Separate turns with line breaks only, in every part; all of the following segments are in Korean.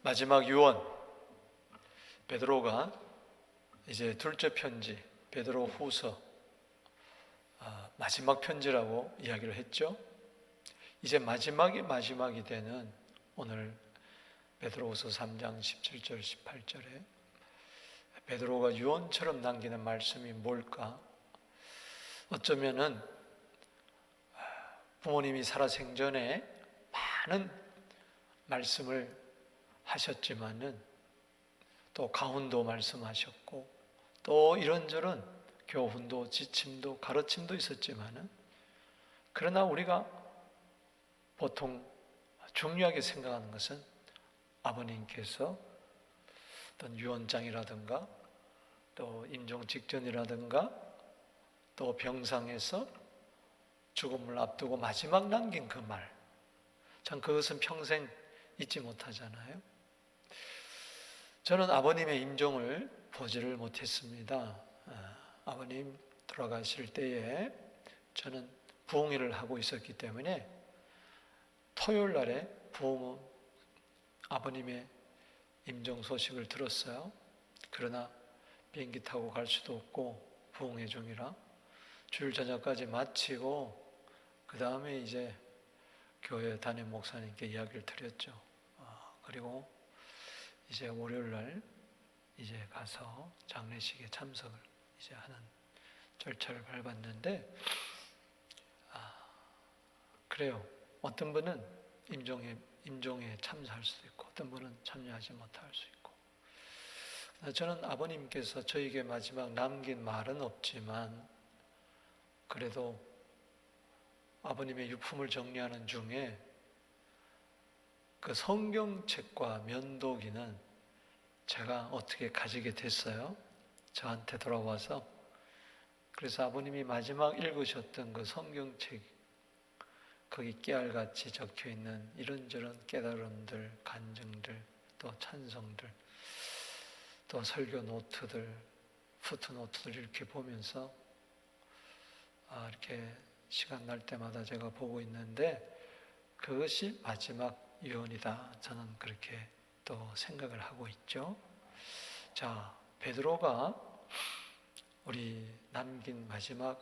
마지막 유언, 베드로가 이제 둘째 편지 베드로 후서 마지막 편지라고 이야기를 했죠. 이제 마지막이 되는 오늘 베드로후서 3장 17절 18절에 베드로가 유언처럼 남기는 말씀이 뭘까? 어쩌면은 부모님이 살아생전에 많은 말씀을 하셨지만은 또 가훈도 말씀하셨고 또 이런저런 교훈도 지침도 가르침도 있었지만은 그러나 우리가 보통 중요하게 생각하는 것은 아버님께서 어떤 유언장이라든가 또 임종 직전이라든가 또 병상에서 죽음을 앞두고 마지막 남긴 그 말, 참 그것은 평생 잊지 못하잖아요. 저는 아버님의 임종을 보지를 못했습니다. 아버님 돌아가실 때에 저는 부흥회를 하고 있었기 때문에 토요일 날에 아버님의 임종 소식을 들었어요. 그러나 비행기 타고 갈 수도 없고 부흥회 중이라 주일 저녁까지 마치고 그 다음에 이제 교회 담임 목사님께 이야기를 드렸죠. 그리고 이제 월요일 날 이제 가서 장례식에 참석을 이제 하는 절차를 밟았는데 그래요. 어떤 분은 임종에 참여할 수도 있고 어떤 분은 참여하지 못할 수 있고 저는 아버님께서 저에게 마지막 남긴 말은 없지만 그래도 아버님의 유품을 정리하는 중에 그 성경책과 면도기는 제가 어떻게 가지게 됐어요. 저한테 돌아와서. 그래서 아버님이 마지막 읽으셨던 그 성경책, 거기 깨알같이 적혀있는 이런저런 깨달음들, 간증들, 또 찬송들, 또 설교 노트들, 푸트노트들 이렇게 보면서 이렇게 시간 날 때마다 제가 보고 있는데 그것이 마지막 유언이다. 저는 그렇게 또 생각을 하고 있죠. 자, 베드로가 우리 남긴 마지막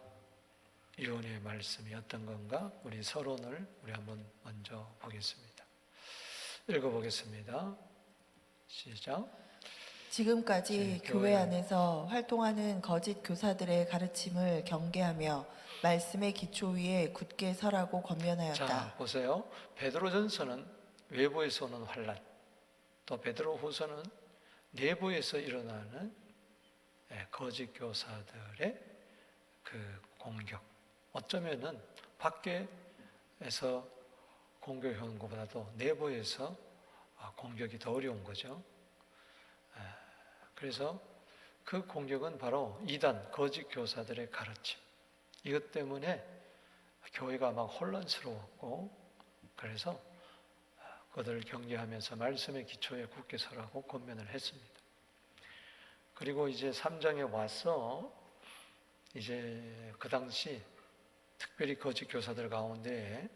유언의 말씀이 어떤 건가? 우리 서론을 우리 한번 먼저 보겠습니다. 읽어보겠습니다. 시작.
지금까지 교회 안에서 활동하는 거짓 교사들의 가르침을 경계하며 말씀의 기초 위에 굳게 서라고 권면하였다.
자, 보세요. 베드로전서는 외부에서 오는 환란, 또 베드로후서는 내부에서 일어나는 거짓 교사들의 그 공격. 어쩌면은 밖에서 공격하는 것보다도 내부에서 공격이 더 어려운 거죠. 그래서 그 공격은 바로 이단, 거짓 교사들의 가르침. 이것 때문에 교회가 막 혼란스러웠고 그래서 그들을 경계하면서 말씀의 기초에 굳게 서라고 권면을 했습니다. 그리고 이제 3장에 와서 이제 그 당시 특별히 거짓 교사들 가운데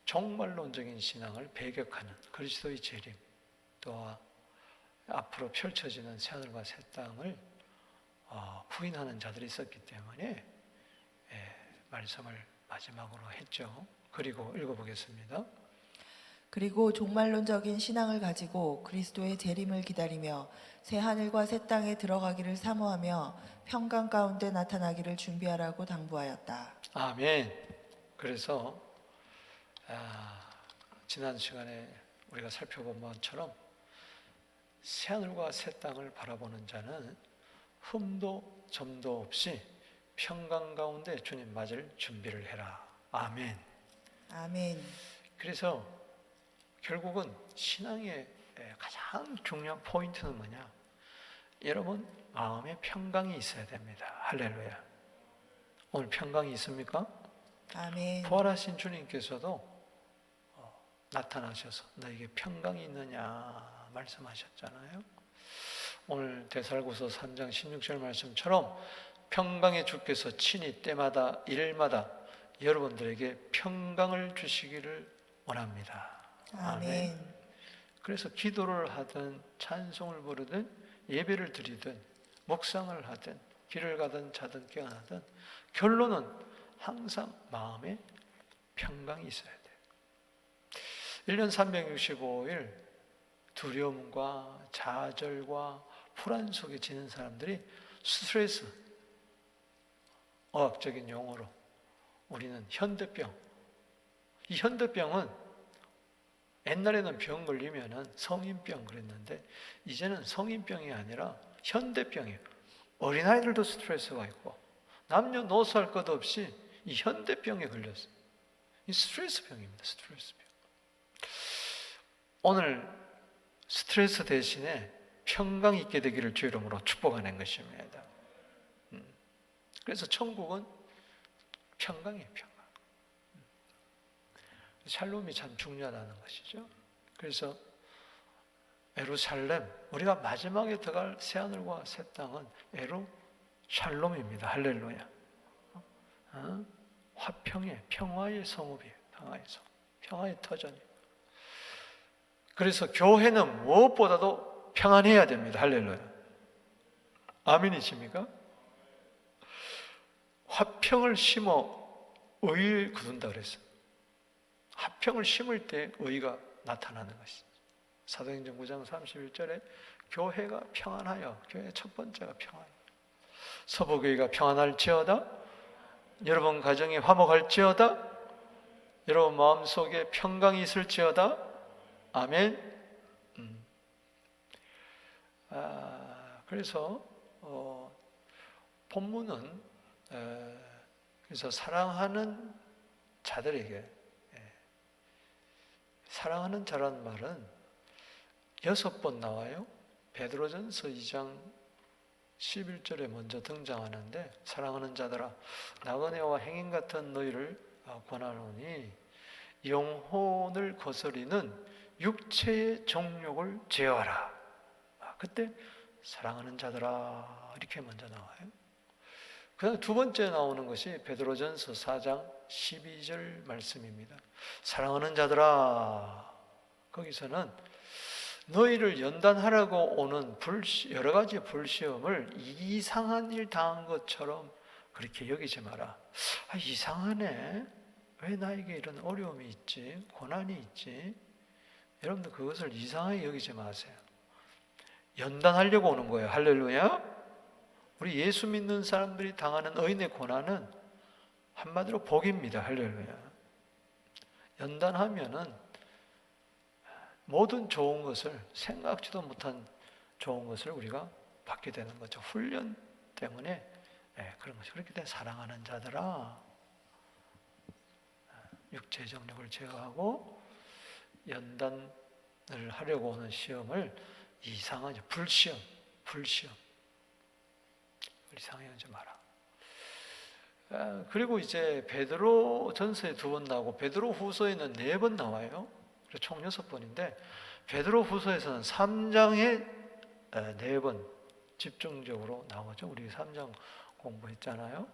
종말론적인 신앙을 배격하는 그리스도의 재림, 또 앞으로 펼쳐지는 새하늘과 새 땅을 부인하는 자들이 있었기 때문에 말씀을 마지막으로 했죠. 그리고 읽어보겠습니다.
그리고 종말론적인 신앙을 가지고 그리스도의 재림을 기다리며 새 하늘과 새 땅에 들어가기를 사모하며 평강 가운데 나타나기를 준비하라고 당부하였다.
아멘. 그래서 지난 시간에 우리가 살펴본 것처럼 새하늘과 새 땅을 바라보는 자는 흠도 점도 없이 평강 가운데 주님 맞을 준비를 해라. 아멘.
아멘.
그래서 결국은 신앙의 가장 중요한 포인트는 뭐냐? 여러분 마음에 평강이 있어야 됩니다. 할렐루야. 오늘 평강이 있습니까?
아멘.
부활하신 주님께서도 나타나셔서 너에게 평강이 있느냐 말씀하셨잖아요. 오늘 데살로니가서 3장 16절 말씀처럼 평강의 주께서 친히 때마다 일마다 여러분들에게 평강을 주시기를 원합니다.
아멘.
그래서 기도를 하든 찬송을 부르든 예배를 드리든 묵상을 하든 길을 가든 자든 깨어나든 결론은 항상 마음에 평강이 있어야 돼요. 1년 365일 두려움과 좌절과 불안 속에 지는 사람들이 스트레스, 어학적인 용어로 우리는 현대병. 이 현대병은 옛날에는 병 걸리면은 성인병 그랬는데 이제는 성인병이 아니라 현대병이에요. 어린아이들도 스트레스가 있고 남녀노소 할 것 없이 이 현대병에 걸렸어요. 이 스트레스병입니다. 스트레스병. 오늘 스트레스 대신에 평강 있게 되기를 주 이름으로 축복하는 것입니다. 그래서 천국은 평강이에요. 평강. 샬롬이 참 중요하다는 것이죠. 그래서 예루살렘, 우리가 마지막에 들어갈 새하늘과 새 땅은 샬롬입니다. 할렐루야. 화평의 평화의 성읍이에요. 평화의 성, 평화의 터전이에요. 그래서 교회는 무엇보다도 평안해야 됩니다. 할렐루야. 아멘이십니까? 화평을 심어 의를 거둔다 그랬어요. 화평을 심을 때 의가 나타나는 것이죠. 사도행전 9장 31절에 교회가 평안하여, 교회의 첫 번째가 평안. 서부교회가 평안할지어다. 여러분 가정이 화목할지어다. 여러분 마음속에 평강이 있을지어다. 아멘. 그래서 본문은 그래서 사랑하는 자들에게, 사랑하는 자라는 말은 6번 나와요. 베드로전서 2장 11절에 먼저 등장하는데, 사랑하는 자들아 나그네와 행인 같은 너희를 권하노니 영혼을 거스리는 육체의 정욕을 제어하라. 그때 사랑하는 자들아 이렇게 먼저 나와요. 그다음 두 번째 나오는 것이 베드로전서 4장 12절 말씀입니다. 사랑하는 자들아, 거기서는 너희를 연단하라고 오는 여러 가지 불시험을 이상한 일 당한 것처럼 그렇게 여기지 마라. 이상하네. 왜 나에게 이런 어려움이 있지? 고난이 있지? 여러분들 그것을 이상하게 여기지 마세요. 연단하려고 오는 거예요. 할렐루야. 우리 예수 믿는 사람들이 당하는 의인의 고난은 한마디로 복입니다. 할렐루야. 연단하면은 모든 좋은 것을, 생각지도 못한 좋은 것을 우리가 받게 되는 거죠. 훈련 때문에 그런 것이. 그렇기 때문에 사랑하는 자들아, 육체의 정욕을 제어하고 연단을 하려고 오는 시험을 이상한 불시험 이상하게 하지 마라. 그리고 이제 베드로 전서에 2번 나오고 베드로 후서에는 4번 나와요. 총 6번인데 베드로 후서에서는 3장에 4번 집중적으로 나오죠. 우리 3장 공부했잖아요.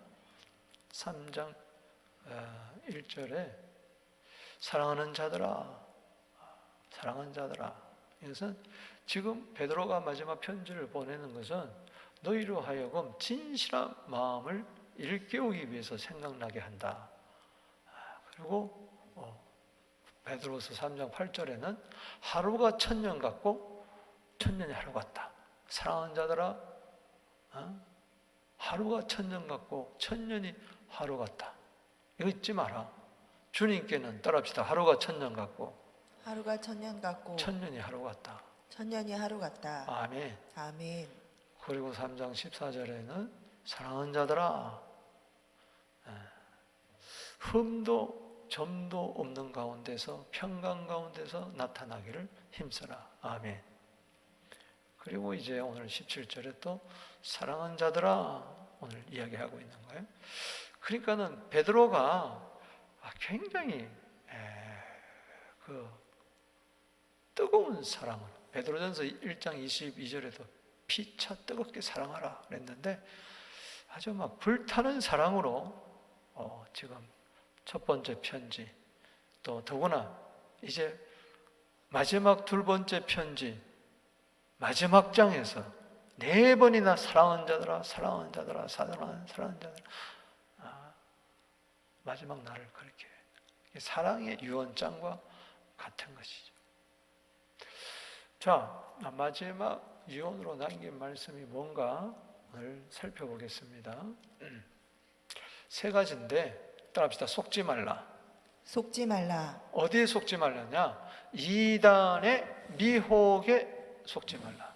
3장 1절에 사랑하는 자들아, 사랑하는 자들아. 이것은 지금 베드로가 마지막 편지를 보내는 것은 너희로 하여금 진실한 마음을 일깨우기 위해서 생각나게 한다. 그리고 베드로서 3장 8절에는 하루가 1000년 같고 1000년이 하루 같다. 사랑하는 자들아, 하루가 1000년 같고 1000년이 하루 같다. 이거 잊지 마라. 주님께는 따라합시다. 하루가 1000년 같고 1000년이 하루 같다.
1000년이 하루 같다.
아멘.
아멘.
그리고 3장 14절에는 사랑하는 자들아, 흠도 점도 없는 가운데서 평강 가운데서 나타나기를 힘써라. 아멘. 그리고 이제 오늘 17절에 또 사랑하는 자들아 오늘 이야기하고 있는 거예요. 그러니까는 베드로가 굉장히 그 뜨거운 사랑을, 베드로전서 1장 22절에도 피차 뜨겁게 사랑하라 그랬는데 아주 막 불타는 사랑으로 지금 첫 번째 편지, 또 더구나 이제 마지막 두 번째 편지 마지막 장에서 4번이나 사랑하는 자들아, 사랑하는 자들아, 사랑하는 자들아, 마지막 날을 그렇게 사랑의 유언장과 같은 것이죠. 자, 마지막 유언으로 남긴 말씀이 뭔가 오늘 살펴보겠습니다. 3가지인데 따라합시다. 속지 말라.
속지 말라.
어디에 속지 말라냐? 이단의 미혹에 속지 말라.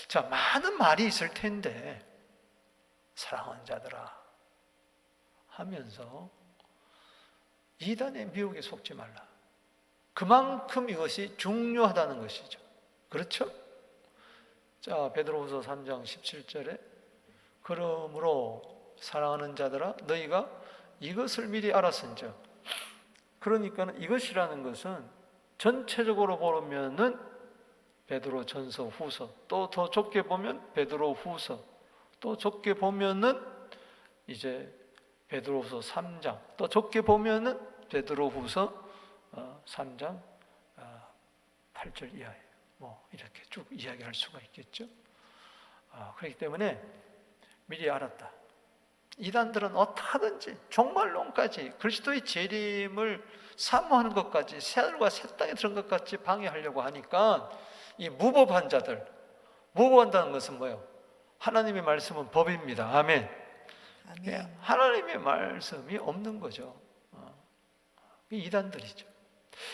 자, 많은 말이 있을 텐데 사랑하는 자들아 하면서 이단의 미혹에 속지 말라. 그만큼 이것이 중요하다는 것이죠. 그렇죠? 자, 베드로후서 3장 17절에 그러므로 사랑하는 자들아 너희가 이것을 미리 알았은즉. 그러니까 이것이라는 것은 전체적으로 보면은 베드로 전서 후서, 또 더 좁게 보면 베드로 후서, 또 좁게 보면은 이제 베드로후서 3장, 또 좁게 보면은 베드로후서 3장 8절 이하에 뭐 이렇게 쭉 이야기할 수가 있겠죠. 그렇기 때문에 미리 알았다. 이단들은 어떻게든지 종말론까지 그리스도의 재림을 사모하는 것까지 새하늘과 새 땅에 들은 것 같이 방해하려고 하니까 이 무법한 자들, 무법한다는 것은 뭐예요? 하나님의 말씀은 법입니다. 아멘.
아멘.
하나님의 말씀이 없는 거죠. 이단들이죠.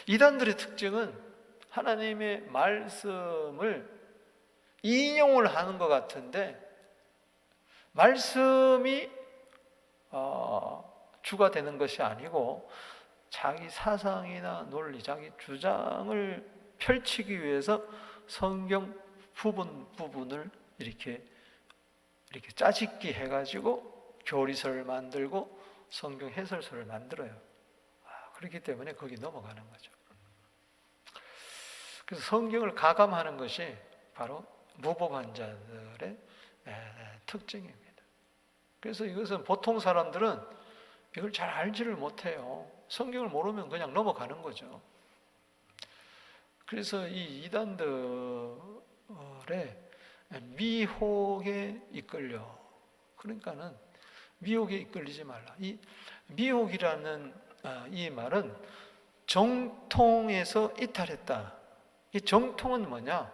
이단들의 특징은 하나님의 말씀을 인용을 하는 것 같은데 말씀이 주가 되는 것이 아니고 자기 사상이나 논리, 자기 주장을 펼치기 위해서 성경 부분을 이렇게 짜집기 해가지고 교리서를 만들고 성경 해설서를 만들어요. 그렇기 때문에 거기 넘어가는 거죠. 그래서 성경을 가감하는 것이 바로 무법한 자들의 특징입니다. 그래서 이것은 보통 사람들은 이걸 잘 알지를 못해요. 성경을 모르면 그냥 넘어가는 거죠. 그래서 이 이단들의 미혹에 이끌려. 그러니까는 미혹에 이끌리지 말라. 이 미혹이라는 이 말은 정통에서 이탈했다. 이 정통은 뭐냐?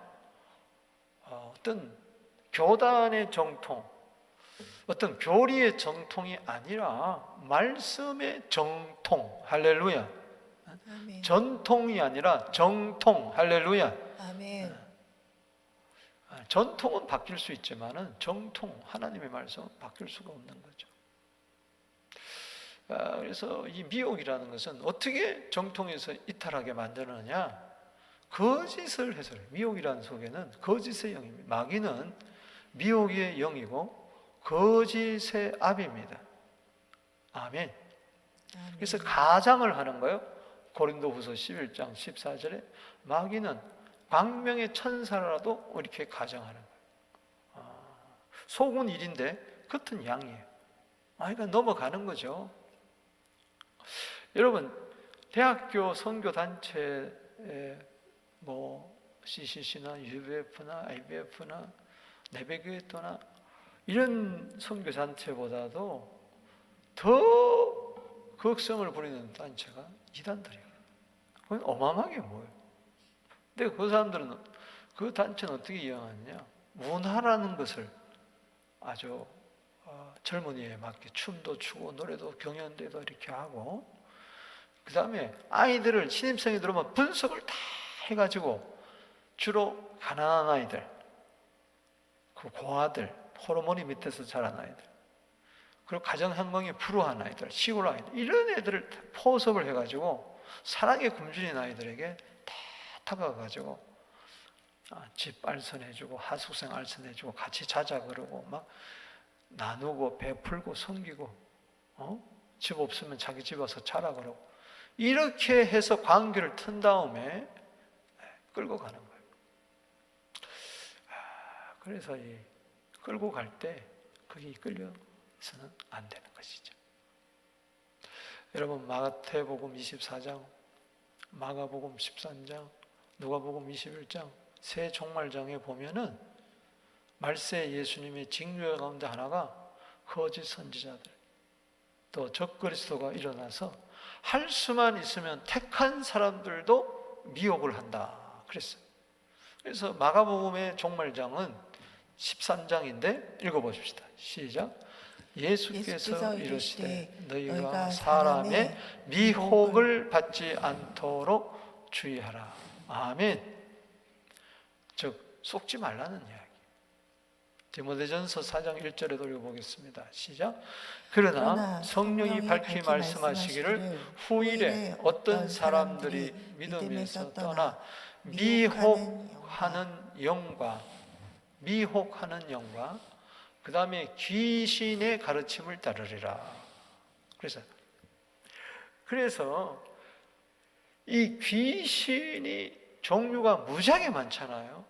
어떤 교단의 정통, 어떤 교리의 정통이 아니라 말씀의 정통. 할렐루야.
아멘.
전통이 아니라 정통. 할렐루야.
아멘.
전통은 바뀔 수 있지만은 정통, 하나님의 말씀은 바뀔 수가 없는 거죠. 그래서 이 미혹이라는 것은 어떻게 정통에서 이탈하게 만드느냐? 거짓을 해서 미혹이라는 속에는 거짓의 영입니다. 마귀는 미혹의 영이고 거짓의 압입니다. 아멘. 그래서 가장을 하는 거예요. 고린도후서 11장 14절에 마귀는 광명의 천사라도 이렇게 가장하는 거예요. 속은 일인데 겉은 양이에요. 그러니까 넘어가는 거죠. 여러분, 대학교 선교단체에 뭐 CCC나 UBF나 IBF나 내배교회나 이런 선교단체보다도 더 극성을 부리는 단체가 이단들이에요. 그건 어마어마하게 뭐예요? 근데 그 사람들은 그 단체는 어떻게 이용하느냐? 문화라는 것을 아주 젊은이에 맞게 춤도 추고 노래도 경연대도 이렇게 하고, 그 다음에 아이들을 신입생이 들어오면 분석을 다 해가지고 주로 가난한 아이들, 그 고아들, 호르몬이 밑에서 자란 아이들, 그리고 가정 환경이 불우한 아이들, 시골 아이들, 이런 애들을 포섭을 해가지고 사랑의 굶주린 아이들에게 다 다가가가지고 집 알선해주고 하숙생 알선해주고 같이 자자 그러고 막 나누고 베풀고 섬기고 집 없으면 자기 집 와서 자라 그러고 이렇게 해서 관계를 튼 다음에 끌고 가는 거예요. 그래서 이 끌고 갈 때 그게 이끌려서는 안 되는 것이죠. 여러분, 마태복음 24장, 마가복음 13장, 누가복음 21장 새 종말장에 보면은 말세 예수님의 징조 가운데 하나가 거짓 선지자들, 또 적그리스도가 일어나서 할 수만 있으면 택한 사람들도 미혹을 한다 그랬어요. 그래서 마가복음의 종말장은 13장인데 읽어보십시다. 시작. 예수께서 이르시되 너희가 사람의 미혹을 받지 않도록 주의하라. 아멘. 즉 속지 말라는 이야기. 디모데전서 4장 1절에도 읽어보겠습니다. 시작. 그러나 성령이 밝히 말씀하시기를 후일에 어떤 사람들이 믿음에서 떠나 미혹하는 영과 그 다음에 귀신의 가르침을 따르리라. 그래서 이 귀신이 종류가 무지하게 많잖아요.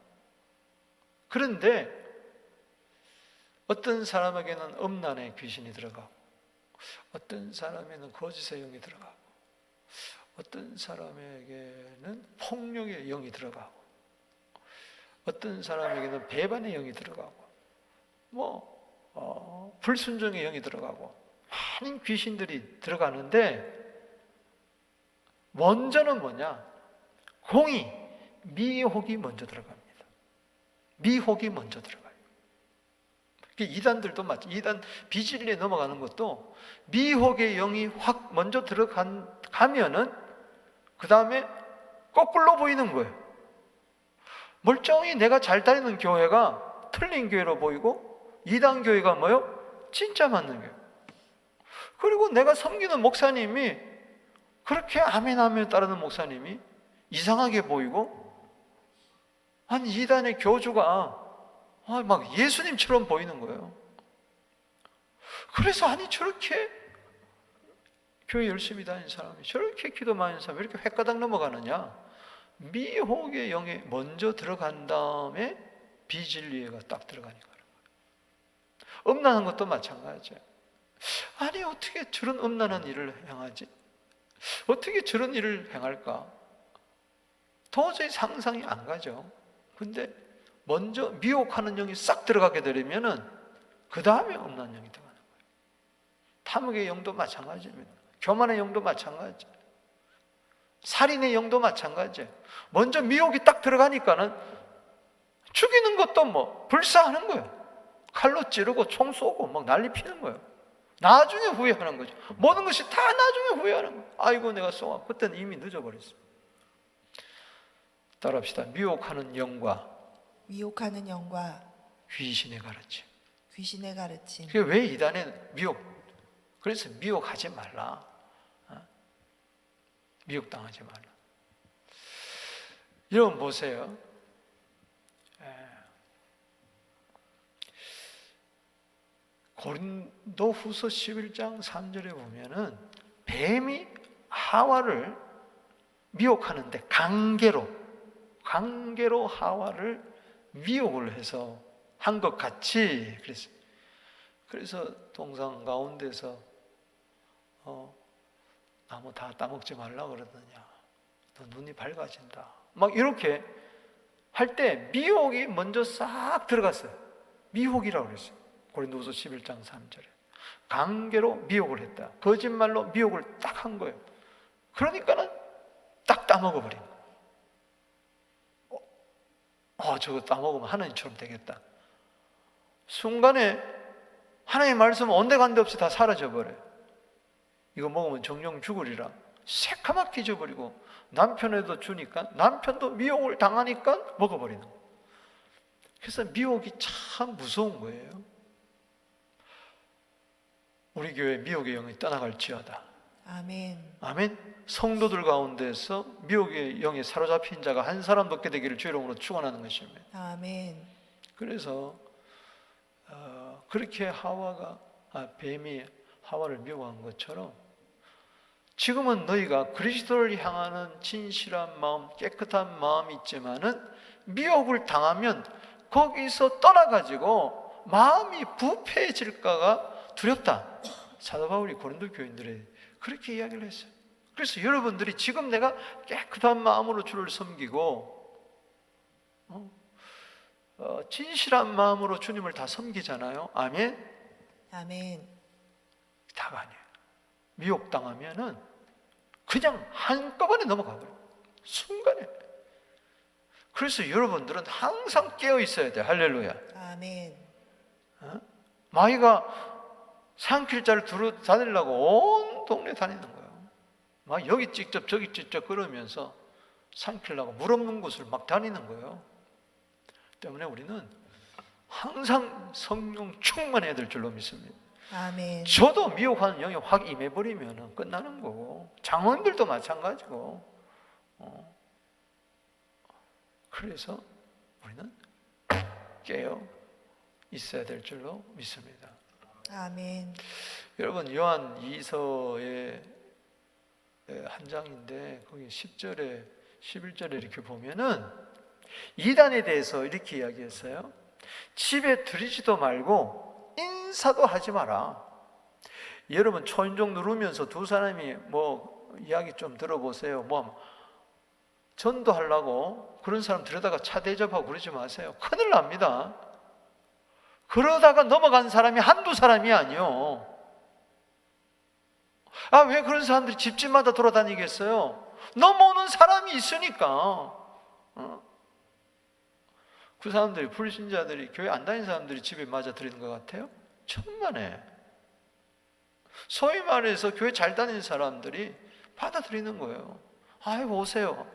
그런데 어떤 사람에게는 음란의 귀신이 들어가고, 어떤 사람에게는 거짓의 영이 들어가고, 어떤 사람에게는 폭력의 영이 들어가고, 어떤 사람에게는 배반의 영이 들어가고, 불순종의 영이 들어가고, 많은 귀신들이 들어가는데, 먼저는 뭐냐? 미혹이 먼저 들어갑니다. 미혹이 먼저 들어가요. 이단들도 이단 비진리에 넘어가는 것도 미혹의 영이 확 먼저 들어가면은 그 다음에 거꾸로 보이는 거예요. 멀쩡히 내가 잘 다니는 교회가 틀린 교회로 보이고, 이단 교회가 뭐요? 진짜 맞는 교회. 그리고 내가 섬기는 목사님이 그렇게 아멘 하며 따르는 목사님이 이상하게 보이고, 아니 이단의 교주가 막 예수님처럼 보이는 거예요. 그래서 아니 저렇게 교회 열심히 다니는 사람이, 저렇게 기도 많이 하는 사람이 이렇게 횟가닥 넘어가느냐? 미혹의 영에 먼저 들어간 다음에 비진리가 딱 들어가니까. 음란한 것도 마찬가지예요. 아니 어떻게 저런 음란한 일을 행하지? 어떻게 저런 일을 행할까? 도저히 상상이 안 가죠. 근데 먼저 미혹하는 영이 싹 들어가게 되면은 그 다음에 음란 영이 들어가는 거예요. 탐욕의 영도 마찬가지입니다. 교만의 영도 마찬가지예요. 살인의 영도 마찬가지예요. 먼저 미혹이 딱 들어가니까는 죽이는 것도 불사하는 거예요. 칼로 찌르고 총 쏘고 막 난리 피는 거예요. 나중에 후회하는 거죠. 모든 것이 다 나중에 후회하는 거예요. 아이고 내가 쏘아. 그때는 이미 늦어버렸어요. 따라합시다. 미혹하는 영과 귀신의 가르침. 그게 왜 이단의 그래서 미혹하지 말라. 미혹당하지 말라. 여러분 보세요. 고린도후서 11장 3절에 보면은 뱀이 하와를 미혹하는데 강계로 하와를 미혹을 해서 한 것 같이 그랬어요. 그래서 동상 가운데서 나무 다 따먹지 말라 그러더냐, 너 눈이 밝아진다, 막 이렇게 할 때 미혹이 먼저 싹 들어갔어요. 미혹이라고 그랬어요. 고린도후서 11장 3절에 강계로 미혹을 했다. 거짓말로 미혹을 딱 한 거예요. 그러니까는 딱 따먹어버린 거예요. 저거 따먹으면 하나님처럼 되겠다. 순간에 하나님의 말씀은 온데간데 없이 다 사라져버려요. 이거 먹으면 정령 죽으리라 새카맣게 잊어버리고, 남편에도 주니까 남편도 미혹을 당하니까 먹어버리는 거예요. 그래서 미혹이 참 무서운 거예요. 우리 교회 미혹의 영이 떠나갈지어다.
아멘.
아멘. 성도들 가운데서 미혹의 영에 사로잡힌 자가 한 사람도 없게 되기를 주의 이름으로 축원하는 것입니다.
아멘.
그래서 그렇게 뱀이 하와를 미혹한 것처럼 지금은 너희가 그리스도를 향하는 진실한 마음, 깨끗한 마음이 있지만은 미혹을 당하면 거기서 떠나가지고 마음이 부패해질까가 두렵다. 사도 바울이 고린도 교인들에 그렇게 이야기를 했어요. 그래서 여러분들이 지금 내가 깨끗한 마음으로 주를 섬기고 진실한 마음으로 주님을 다 섬기잖아요. 아멘?
아멘.
다가 아니에요. 미혹당하면은 그냥 한꺼번에 넘어가버려요. 순간에. 그래서 여러분들은 항상 깨어 있어야 돼요. 할렐루야.
아멘.
마귀가 산길자를 두루 다니려고 온 동네 다니는 거예요. 막 여기 직접 저기 직접 그러면서 산길라고 물 없는 곳을 막 다니는 거예요. 때문에 우리는 항상 성령 충만해야 될 줄로 믿습니다.
아멘.
저도 미혹하는 영이 확 임해버리면 끝나는 거고, 장원들도 마찬가지고. 그래서 우리는 깨어 있어야 될 줄로 믿습니다.
아멘.
여러분, 요한 2서의 한 장인데 거기 10절에 11절에 이렇게 보면은 이단에 대해서 이렇게 이야기했어요. 집에 들이지도 말고 인사도 하지 마라. 여러분, 초인종 누르면서 두 사람이 뭐 이야기 좀 들어보세요. 뭐 전도하려고 그런 사람 들여다가 차 대접하고 그러지 마세요. 큰일 납니다. 그러다가 넘어간 사람이 한두 사람이 아니요. 왜 그런 사람들이 집집마다 돌아다니겠어요? 넘어오는 사람이 있으니까. 그 사람들이, 불신자들이, 교회 안 다니는 사람들이 집에 맞아 들이는 것 같아요? 천만에. 소위 말해서 교회 잘 다니는 사람들이 받아들이는 거예요. 아이고, 오세요.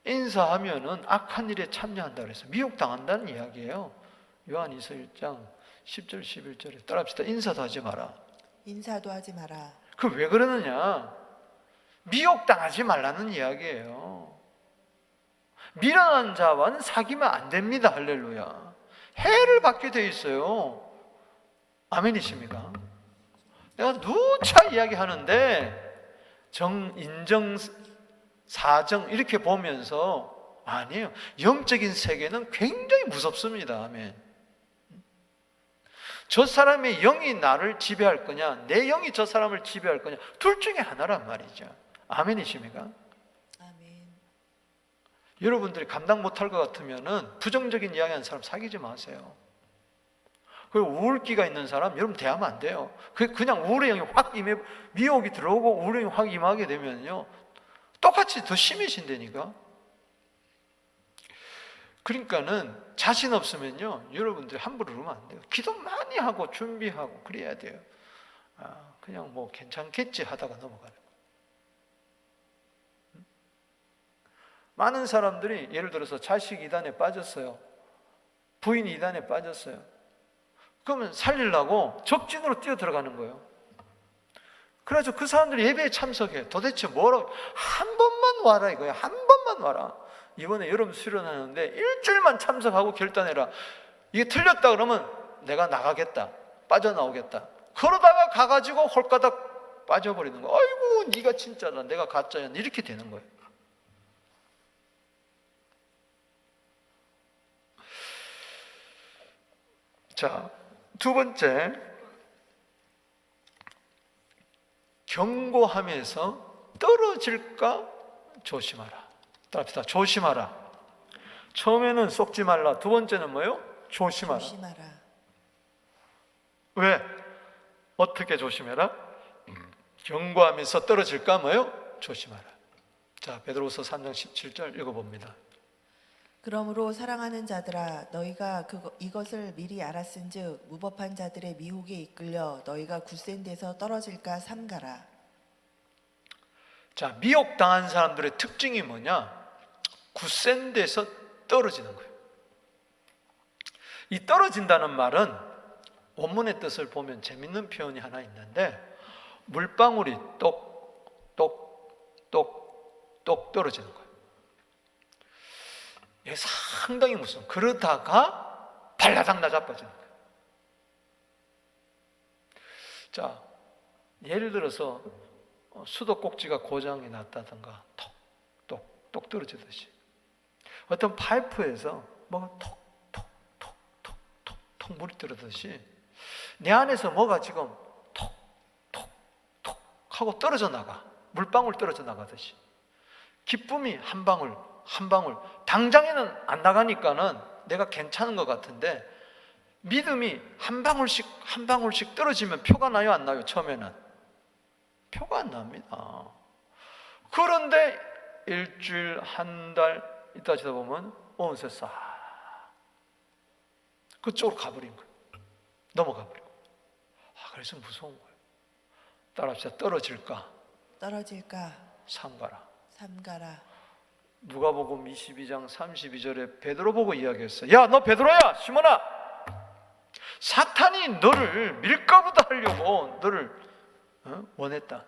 인사하면은 악한 일에 참여한다 그래서 미혹당한다는 이야기예요. 요한이서 1장 10절 11절에 따라합시다. 인사도 하지 마라.
인사도 하지 마라.
그 왜 그러느냐? 미혹당하지 말라는 이야기예요. 미련한 자와는 사귀면 안 됩니다. 할렐루야. 해를 받게 돼 있어요. 아멘이십니까? 내가 누차 이야기하는데 인정, 사정 이렇게 보면서 아니에요. 영적인 세계는 굉장히 무섭습니다. 아멘. 저 사람의 영이 나를 지배할 거냐, 내 영이 저 사람을 지배할 거냐, 둘 중에 하나란 말이죠. 아멘이십니까?
아멘.
여러분들이 감당 못할 것 같으면은 부정적인 이야기하는 사람 사귀지 마세요. 그리고 우울기가 있는 사람 여러분 대하면 안 돼요. 그냥 우울의 영이 확 미혹이 들어오고 우울의 영이 확 임하게 되면요, 똑같이 더 심해진다니까. 그러니까는 자신 없으면요, 여러분들이 함부로 그러면 안 돼요. 기도 많이 하고 준비하고 그래야 돼요. 그냥 뭐 괜찮겠지 하다가 넘어가는 거예요. 많은 사람들이 예를 들어서 자식 이단에 빠졌어요. 부인 이단에 빠졌어요. 그러면 살리려고 적진으로 뛰어 들어가는 거예요. 그래서 그 사람들이 예배에 참석해. 도대체 뭐라고? 한 번만 와라 이거야. 한 번만 와라. 이번에 여름 수련하는데 일주일만 참석하고 결단해라. 이게 틀렸다 그러면 내가 나가겠다. 빠져나오겠다. 그러다가 가가지고 홀가닥 빠져버리는 거야. 아이고 네가 진짜다. 내가 가짜야. 이렇게 되는 거예요. 자, 두 번째, 경고하면서 떨어질까 조심하라. 따라합시다. 조심하라. 처음에는 속지 말라. 두 번째는 뭐예요? 조심하라.
조심하라.
왜? 어떻게 조심해라? 경고하면서 떨어질까 뭐예요? 조심하라. 자, 베드로후서 3장 17절 읽어봅니다.
그러므로 사랑하는 자들아, 너희가 이것을 미리 알았은즉 무법한 자들의 미혹에 이끌려 너희가 굳센 데서 떨어질까 삼가라.
자, 미혹당한 사람들의 특징이 뭐냐? 굳센 데서 떨어지는 거예요. 이 떨어진다는 말은 원문의 뜻을 보면 재밌는 표현이 하나 있는데, 물방울이 똑 떨어지는 거예요. 이게 상당히 무서워. 그러다가 발라당 나자빠지는 거예요. 자, 예를 들어서 수도꼭지가 고장이 났다든가 톡 떨어지듯이 어떤 파이프에서 뭐가 톡 물이 떨어지듯이 내 안에서 뭐가 지금 톡 하고 떨어져 나가. 물방울 떨어져 나가듯이 기쁨이 한 방울 한 방울. 당장에는 안 나가니까는 내가 괜찮은 것 같은데 믿음이 한 방울씩 한 방울씩 떨어지면 표가 나요, 안 나요? 처음에는 표가 안 납니다. 그런데 일주일, 한 달 있다 지다 보면 어느새 싹 그쪽으로 가버린 거예요. 넘어가 버리고. 그래서 무서운 거예요. 따라합시다.
떨어질까
삼가라.
삼가라.
누가복음 22장 32절에 베드로 보고 이야기했어요. 야, 너 베드로야, 시몬아. 사탄이 너를 밀가부다 하려고 너를 원했다.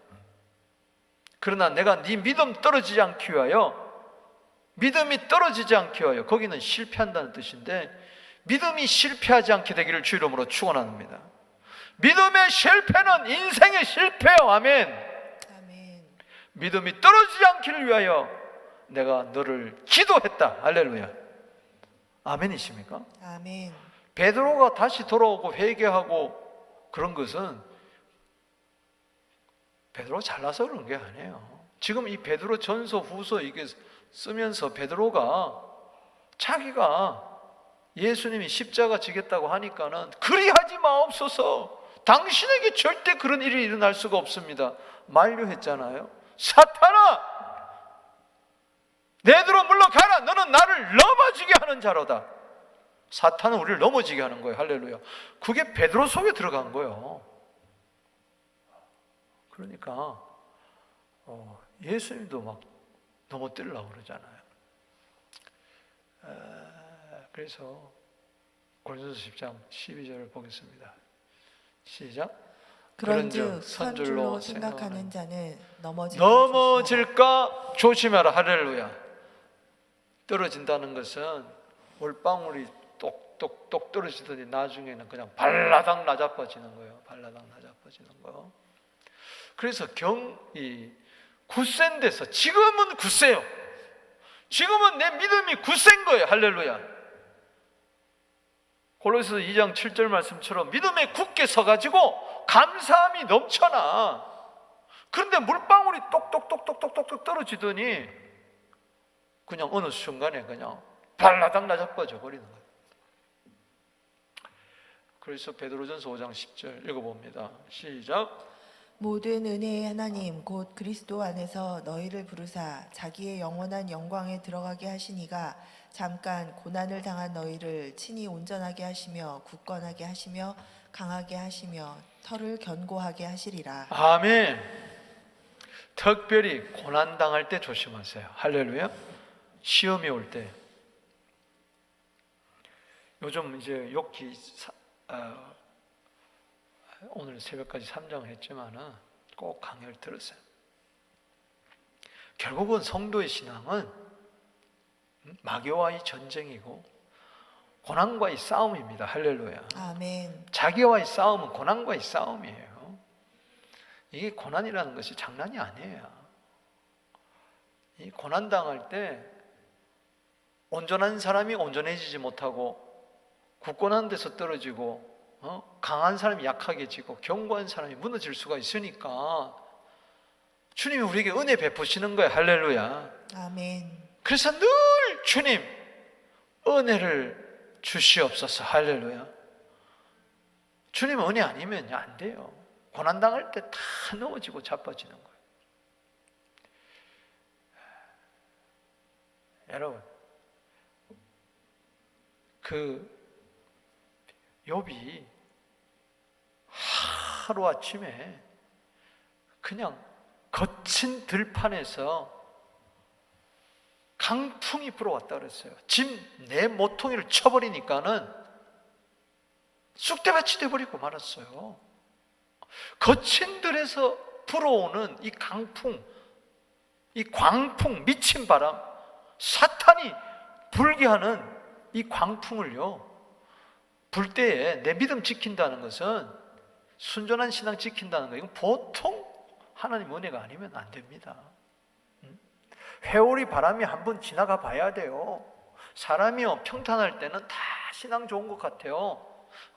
그러나 내가 네 믿음 떨어지지 않기 위하여, 믿음이 떨어지지 않기 위하여, 거기는 실패한다는 뜻인데 믿음이 실패하지 않게 되기를 주 이름으로 축원합니다. 믿음의 실패는 인생의 실패요. 아멘.
아멘.
믿음이 떨어지지 않기를 위하여 내가 너를 기도했다. 할렐루야. 아멘이십니까?
아멘.
베드로가 다시 돌아오고 회개하고 그런 것은 베드로가 잘나서 그런 게 아니에요. 지금 이 베드로 전서 후서 이게 쓰면서 베드로가 자기가 예수님이 십자가 지겠다고 하니까는 그리하지 마옵소서, 당신에게 절대 그런 일이 일어날 수가 없습니다 만류했잖아요. 사탄아, 내들어 물러가라. 너는 나를 넘어지게 하는 자로다. 사탄은 우리를 넘어지게 하는 거예요. 할렐루야. 그게 베드로 속에 들어간 거예요. 그러니까 예수님도 막 넘어뜨리려고 그러잖아요. 그래서 고린도서 10장 12절을 보겠습니다. 시작.
그런즉 선줄로 생각하는 자는
넘어질까 조심하라. 할렐루야. 떨어진다는 것은 물방울이 똑똑똑 떨어지더니 나중에는 그냥 발라당 나자빠지는 거예요. 발라당 나자빠지는 거. 그래서 이 굳센 데서, 지금은 굳세요. 지금은 내 믿음이 굳센 거예요. 할렐루야. 골로새서 2장 7절 말씀처럼 믿음에 굳게 서가지고 감사함이 넘쳐나. 그런데 물방울이 똑똑똑똑똑똑 떨어지더니 그냥 어느 순간에 그냥 발라당 나자빠져 버리는 거예요. 그래서 베드로전서 5장 10절 읽어봅니다. 시작.
모든 은혜의 하나님 곧 그리스도 안에서 너희를 부르사 자기의 영원한 영광에 들어가게 하시니가 잠깐 고난을 당한 너희를 친히 온전하게 하시며 굳건하게 하시며 강하게 하시며 털을 견고하게 하시리라.
아멘. 특별히 고난 당할 때 조심하세요. 할렐루야. 시험이 올 때. 요즘 이제 욥기 오늘 새벽까지 3장 했지만은 꼭 강의를 들었어요. 결국은 성도의 신앙은 마귀와의 전쟁이고 고난과의 싸움입니다. 할렐루야.
아멘.
자기와의 싸움은 고난과의 싸움이에요. 이게 고난이라는 것이 장난이 아니에요. 이 고난 당할 때 온전한 사람이 온전해지지 못하고 굳건한 데서 떨어지고 강한 사람이 약하게 지고 견고한 사람이 무너질 수가 있으니까 주님이 우리에게 은혜 베푸시는 거예요. 할렐루야.
아멘.
그래서 늘 주님 은혜를 주시옵소서. 할렐루야. 주님 은혜 아니면 안 돼요. 고난당할 때 다 넘어지고 자빠지는 거예요. 여러분, 욥이 하루아침에 그냥 거친 들판에서 강풍이 불어왔다 그랬어요. 집 내 모퉁이를 쳐버리니까는 쑥대밭이 돼버리고 말았어요. 거친 들에서 불어오는 이 강풍, 이 광풍, 미친 바람, 사탄이 불게 하는 이 광풍을요, 불 때에 내 믿음 지킨다는 것은, 순전한 신앙 지킨다는 거, 이건 보통 하나님 은혜가 아니면 안 됩니다. 회오리 바람이 한번 지나가 봐야 돼요. 사람이요, 평탄할 때는 다 신앙 좋은 것 같아요.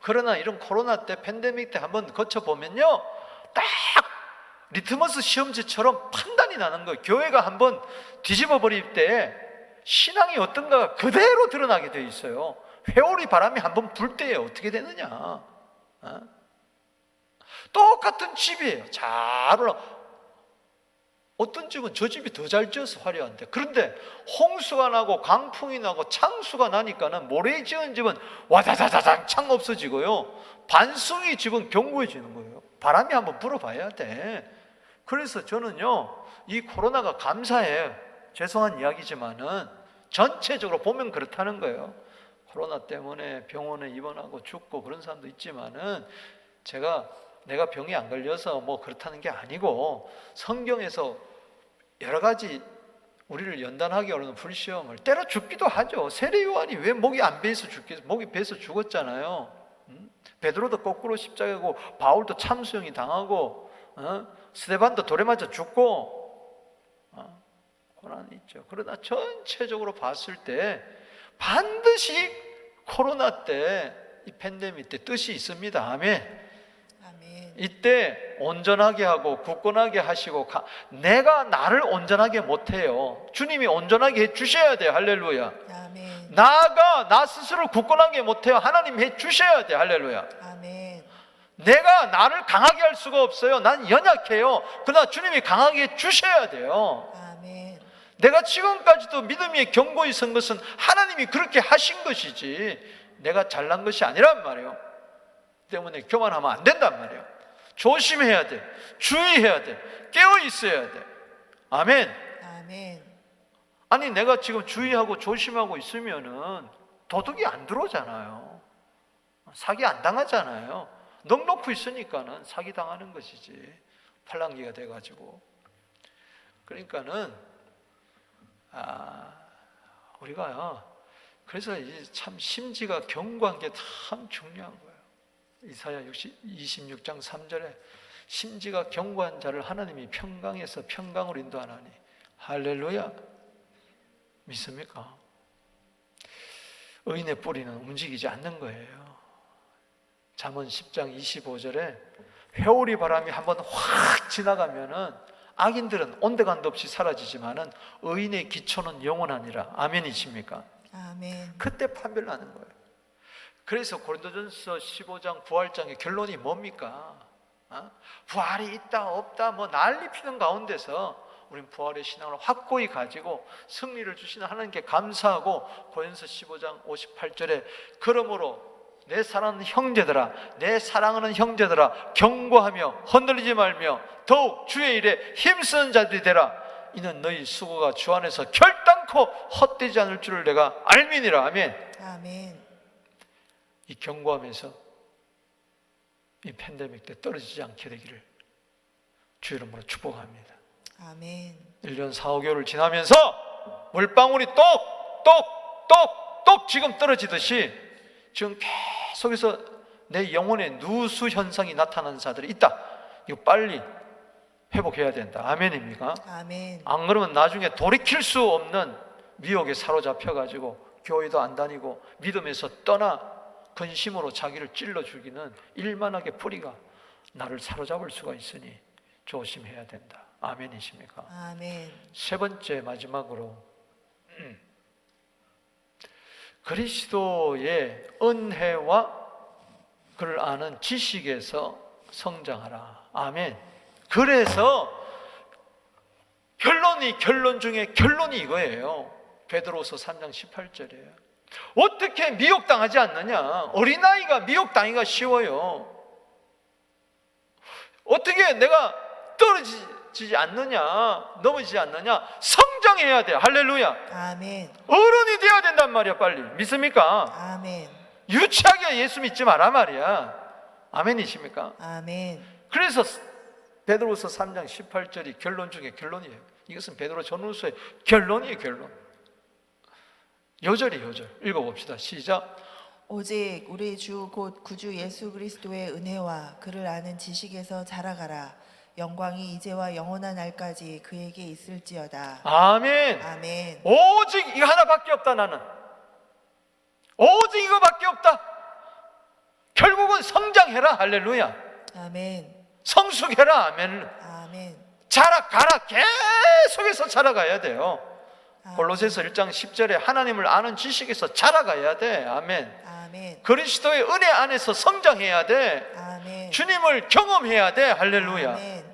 그러나 이런 코로나 때, 팬데믹 때 한번 거쳐보면요, 딱 리트머스 시험지처럼 판단이 나는 거예요. 교회가 한번 뒤집어 버릴 때 신앙이 어떤가가 그대로 드러나게 돼 있어요. 회오리 바람이 한번 불 때에 어떻게 되느냐. 똑같은 집이에요. 잘 올라. 어떤 집은 저 집이 더 잘 지어서 화려한데, 그런데 홍수가 나고 강풍이 나고 창수가 나니까는 모래 지은 집은 와다다다당 창 없어지고요, 반송이 집은 견고해지는 거예요. 바람이 한번 불어봐야 돼. 그래서 저는요, 이 코로나가 감사해요. 죄송한 이야기지만은 전체적으로 보면 그렇다는 거예요. 코로나 때문에 병원에 입원하고 죽고 그런 사람도 있지만은 내가 병이 안 걸려서 뭐 그렇다는 게 아니고, 성경에서 여러 가지 우리를 연단하게 하는 불시험을 때려 죽기도 하죠. 세례 요한이 왜 목이 안 베어서 목이 베어서 죽었잖아요. 베드로도 거꾸로 십자가고, 바울도 참수형이 당하고, 스데반도 돌에 맞아 죽고, 고난이 있죠. 그러나 전체적으로 봤을 때 반드시 코로나 때, 이 팬데믹 때 뜻이 있습니다. 아멘. 이때 온전하게 하고 굳건하게 하시고, 내가 나를 온전하게 못해요. 주님이 온전하게 해주셔야 돼요. 할렐루야.
아멘.
나 스스로 굳건하게 못해요. 하나님 해주셔야 돼요. 할렐루야.
아멘.
내가 나를 강하게 할 수가 없어요. 난 연약해요. 그러나 주님이 강하게 해주셔야 돼요.
아멘.
내가 지금까지도 믿음이 견고히 선 것은 하나님이 그렇게 하신 것이지 내가 잘난 것이 아니란 말이에요. 때문에 교만하면 안 된단 말이에요. 조심해야 돼. 주의해야 돼. 깨어 있어야 돼. 아멘.
아멘.
아니, 내가 지금 주의하고 조심하고 있으면은 도둑이 안 들어오잖아요. 사기 안 당하잖아요. 넉넉히 있으니까는 사기 당하는 것이지. 팔랑귀가 돼가지고. 그러니까는 우리가 그래서 참 심지가 견고한 게 참 중요한 거예요. 이사야 26장 3절에 심지가 견고한 자를 하나님이 평강에서 평강으로 인도하나니. 할렐루야. 믿습니까? 의인의 뿌리는 움직이지 않는 거예요. 잠언 10장 25절에 회오리 바람이 한번 확 지나가면은 악인들은 온데간도 없이 사라지지만은 의인의 기초는 영원하니라. 아멘이십니까?
아멘.
그때 판별나는 거예요. 그래서 고린도전서 15장 부활장의 결론이 뭡니까? 부활이 있다 없다 뭐 난리 피는 가운데서 우린 부활의 신앙을 확고히 가지고 승리를 주시는 하나님께 감사하고, 고린도전서 15장 58절에 그러므로 내 사랑하는 형제들아, 내 사랑하는 형제들아, 경고하며 흔들리지 말며 더욱 주의 일에 힘쓰는 자들이 되라. 이는 너희 수고가 주 안에서 결단코 헛되지 않을 줄을 내가 알미니라. 아멘.
아멘.
이 경고하면서 이 팬데믹 때 떨어지지 않게 되기를 주 이름으로 축복합니다.
아멘.
1년 4, 5개월을 지나면서 물방울이 똑 지금 떨어지듯이 지금 계속해서 내 영혼에 누수 현상이 나타나는 자들이 있다. 이거 빨리 회복해야 된다. 아멘입니까?
아멘.
안 그러면 나중에 돌이킬 수 없는 미혹에 사로잡혀가지고 교회도 안 다니고 믿음에서 떠나 근심으로 자기를 찔러 죽이는 일만하게 뿌리가 나를 사로잡을 수가 있으니 조심해야 된다. 아멘이십니까?
아멘.
세 번째, 마지막으로 그리스도의 은혜와 그를 아는 지식에서 성장하라. 아멘. 그래서 결론 중에 결론이 이거예요. 베드로서 3장 18절이에요. 어떻게 미혹당하지 않느냐? 어린아이가 미혹당하기가 쉬워요. 어떻게 내가 떨어지지 않느냐, 넘어지지 않느냐? 성장해야 돼. 할렐루야.
아멘.
어른이 돼야 된단 말이야. 빨리. 믿습니까?
아멘.
유치하게 예수 믿지 마라 말이야. 아멘이십니까?
아멘.
그래서 베드로서 3장 18절이 결론 중에 결론이에요. 이것은 베드로 전후서의 결론이에요. 결론. 요절이 요절. 읽어봅시다. 시작.
오직 우리 주 곧 구주 예수 그리스도의 은혜와 그를 아는 지식에서 자라가라. 영광이 이제와 영원한 날까지 그에게 있을지어다.
아멘.
아멘.
오직 이거 하나밖에 없다. 나는 오직 이거밖에 없다. 결국은 성장해라. 할렐루야.
아멘.
성숙해라. 아멘.
아멘.
자라가라. 계속해서 자라가야 돼요. 골로새서 1장 10절에 하나님을 아는 지식에서 자라가야 돼. 아멘.
아멘.
그리스도의 은혜 안에서 성장해야 돼.
아멘.
주님을 경험해야 돼. 할렐루야.
아멘.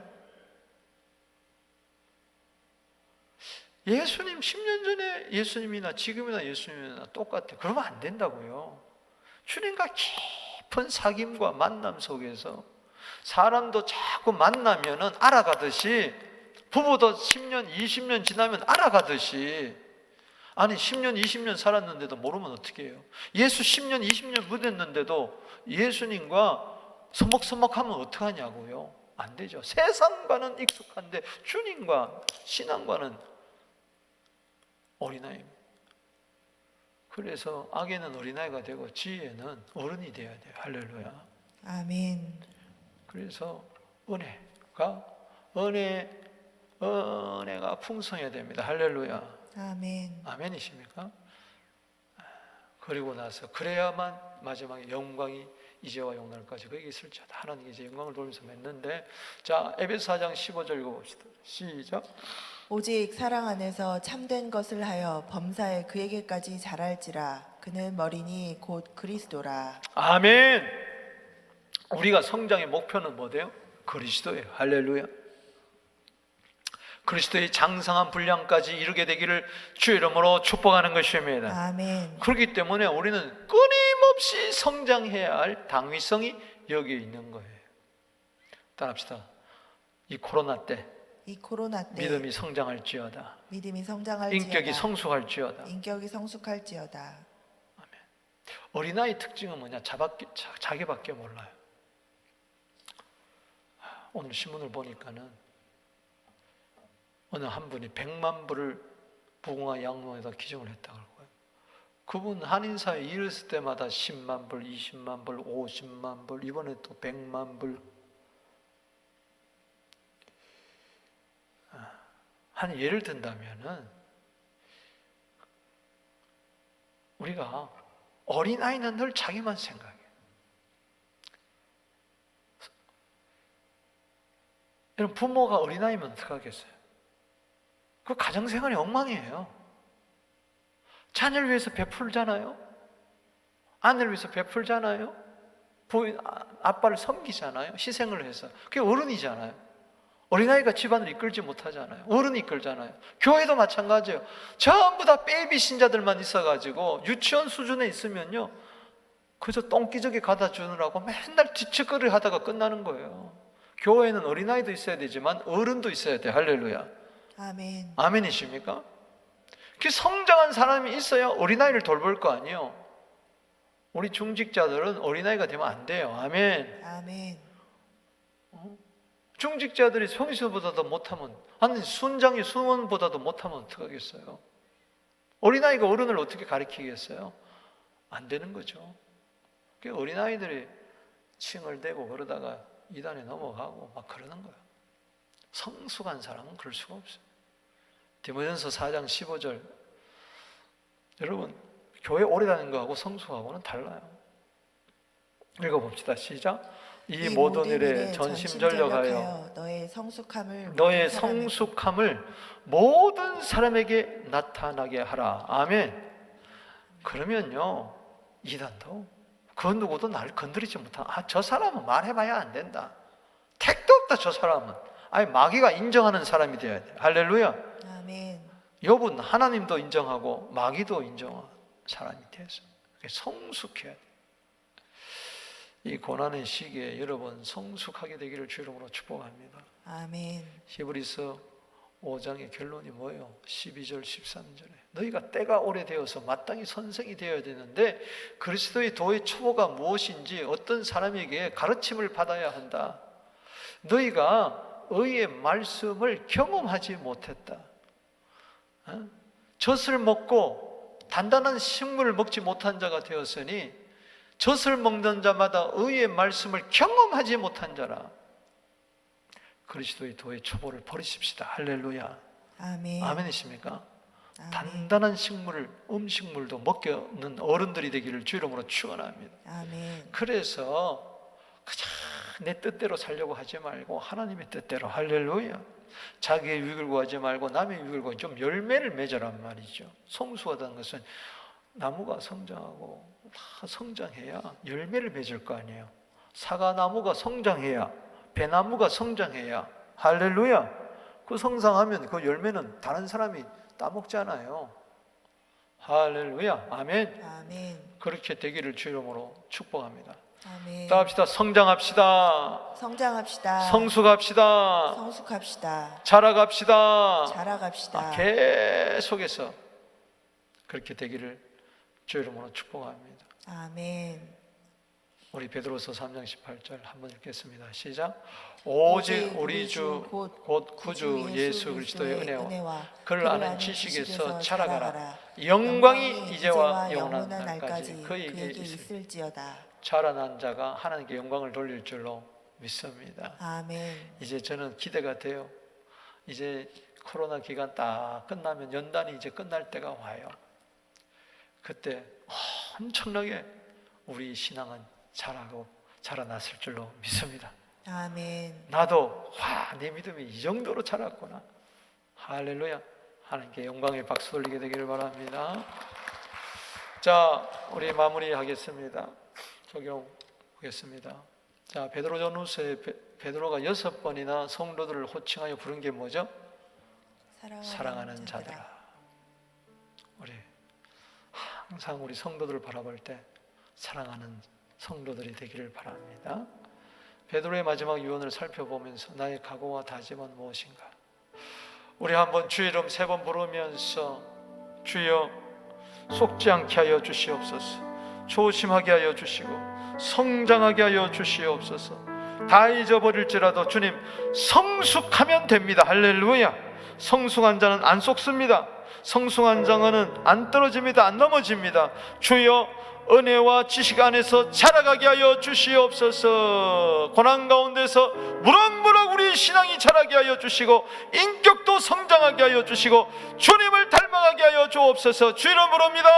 예수님 10년 전에 예수님이나 지금이나 예수님이나 똑같아. 그러면 안 된다고요. 주님과 깊은 사귐과 만남 속에서 사람도 자꾸 만나면은 알아가듯이, 부부도 10년, 20년 지나면 알아가듯이, 아니 10년, 20년 살았는데도 모르면 어떻게 해요? 예수 10년, 20년 묻었는데도 예수님과 서먹서먹하면 어떡하냐고요? 안 되죠. 세상과는 익숙한데 주님과 신앙과는 어린아이입니다. 그래서 악에는 어린아이가 되고 지혜는 어른이 되어야 돼요. 할렐루야.
아멘.
그래서 은혜가 풍성해야 됩니다. 할렐루야.
아멘.
아멘이십니까? 그리고 나서 그래야만 마지막에 영광이 이제와 영날까지 거기 있을지어다. 하나님께 이제 영광을 돌면서 맺는데, 자, 에베소 4장 15절 읽어봅시다. 시작.
오직 사랑 안에서 참된 것을 하여 범사에 그에게까지 자랄지라. 그는 머리니 곧 그리스도라.
아멘. 우리가 성장의 목표는 뭐예요? 그리스도예요. 할렐루야. 그리스도의 장성한 분량까지 이루게 되기를 주의 이름으로 축복하는 것입니다.
아멘.
그렇기 때문에 우리는 끊임없이 성장해야 할 당위성이 여기에 있는 거예요. 따라합시다. 이 코로나 때 믿음이 성장할지어다.
믿음이 성장할지어다.
인격이 성숙할지어다.
인격이 성숙할지어다.
아멘. 어린아이 특징은 뭐냐? 자기밖에 몰라요. 오늘 신문을 보니까는 어느 한 분이 100만 불을 부흥화 양로에다 기증을 했다고 하고요. 그분 한인사회 일했을 때마다 10만 불, 20만 불, 50만 불, 이번에 또 100만 불. 한 예를 든다면은 우리가 어린아이는 늘 자기만 생각해요. 여러분, 부모가 어린아이면 어떡하겠어요? 그 가정생활이 엉망이에요. 자녀를 위해서 베풀잖아요. 아내를 위해서 베풀잖아요. 부인, 아빠를 섬기잖아요. 희생을 해서. 그게 어른이잖아요. 어린아이가 집안을 이끌지 못하잖아요. 어른이 이끌잖아요. 교회도 마찬가지예요. 전부 다 베이비 신자들만 있어가지고 유치원 수준에 있으면요, 그저 똥기저귀 갖다 주느라고 맨날 뒤척거리 하다가 끝나는 거예요. 교회에는 어린아이도 있어야 되지만 어른도 있어야 돼요. 할렐루야.
아멘.
아멘이십니까? 그 성장한 사람이 있어야 어린아이를 돌볼 거 아니에요. 우리 중직자들은 어린아이가 되면 안 돼요. 아멘.
아멘.
중직자들이 성신보다도 못하면, 아니 순장이 수원보다도 못하면 어떡하겠어요? 어린아이가 어른을 어떻게 가르치겠어요? 안 되는 거죠. 그 어린아이들이 칭을 대고 그러다가 이단에 넘어가고 막 그러는 거예요. 성숙한 사람은 그럴 수가 없어요. 디모데전서 4장 15절. 여러분, 교회 오래 다니는 거하고 성숙하고는 달라요. 읽어봅시다. 시작. 이 모든 일에 전심전력하여
너의 성숙함을
모든 사람에게 나타나게 하라. 아멘. 그러면요, 이단도 그 누구도 나를 건드리지 못한다. 저 사람은 말해봐야 안 된다. 택도 없다. 저 사람은. 아니, 마귀가 인정하는 사람이 되어야 돼. 할렐루야.
아멘.
욥은 하나님도 인정하고 마귀도 인정한 사람이 되어서 성숙해야 돼. 이 고난의 시기에 여러분 성숙하게 되기를 주 이름으로 축복합니다.
아멘.
히브리서 5장의 결론이 뭐예요? 12절 13절에 너희가 때가 오래되어서 마땅히 선생이 되어야 되는데 그리스도의 도의 초보가 무엇인지 어떤 사람에게 가르침을 받아야 한다. 너희가 의의 말씀을 경험하지 못했다. 젖을 먹고 단단한 식물을 먹지 못한 자가 되었으니 젖을 먹는 자마다 의의 말씀을 경험하지 못한 자라. 그리스도의 도의 초보를 버리십시다. 할렐루야.
아멘.
아멘이십니까?
아멘.
단단한 음식물도 먹는 어른들이 되기를 주 이름으로 축원합니다.
아멘.
그래서 그냥 내 뜻대로 살려고 하지 말고 하나님의 뜻대로. 할렐루야. 자기의 유익을 구하지 말고 남의 유익을 구하고 좀 열매를 맺으란 말이죠. 성수가 되는 것은 나무가 성장하고 다 성장해야 열매를 맺을 거 아니에요. 사과나무가 성장해야, 배나무가 성장해야, 할렐루야. 그 성장하면 그 열매는 다른 사람이 따먹잖아요. 할렐루야. 아멘.
아멘.
그렇게 되기를 주 이름으로 축복합니다.
아멘.
따합시다. 성장합시다.
성장합시다.
성숙합시다.
성숙합시다.
자라갑시다.
자라갑시다.
계속해서 그렇게 되기를 주 이름으로 축복합니다.
아멘.
우리 베드로서 3장 18절 한번 읽겠습니다. 시작. 오직 우리 주 곧 구주 예수 그리스도의 은혜와 그를 아는 지식에서 자라가라. 영광이 이제와 영원한 날까지 그에게
있을지어다.
자라난 자가 하나님께 영광을 돌릴 줄로 믿습니다.
아멘.
이제 저는 기대가 돼요. 이제 코로나 기간 딱 끝나면 연단이 이제 끝날 때가 와요. 그때 엄청나게 우리 신앙은 자라고 자라났을 줄로 믿습니다.
아멘.
나도 내 믿음이 이 정도로 자랐구나. 할렐루야. 하나님께 영광의 박수 돌리게 되기를 바랍니다. 자, 우리 마무리하겠습니다. 적용하겠습니다. 자, 베드로전후서에 베드로가 6번이나 성도들을 호칭하여 부른 게 뭐죠? 사랑하는 자들아. 우리 항상 우리 성도들을 바라볼 때 사랑하는 성도들이 되기를 바랍니다. 베드로의 마지막 유언을 살펴보면서 나의 각오와 다짐은 무엇인가? 우리 한번 주 이름 3번 부르면서 주여 속지 않게 하여 주시옵소서. 조심하게 하여 주시고 성장하게 하여 주시옵소서. 다 잊어버릴지라도 주님 성숙하면 됩니다. 할렐루야. 성숙한 자는 안 속습니다. 성숙한 자는 안 떨어집니다. 안 넘어집니다. 주여 은혜와 지식 안에서 자라가게 하여 주시옵소서. 고난 가운데서 무럭무럭 우리 신앙이 자라게 하여 주시고 인격도 성장하게 하여 주시고 주님을 닮아가게 하여 주옵소서. 주 이름 부릅니다.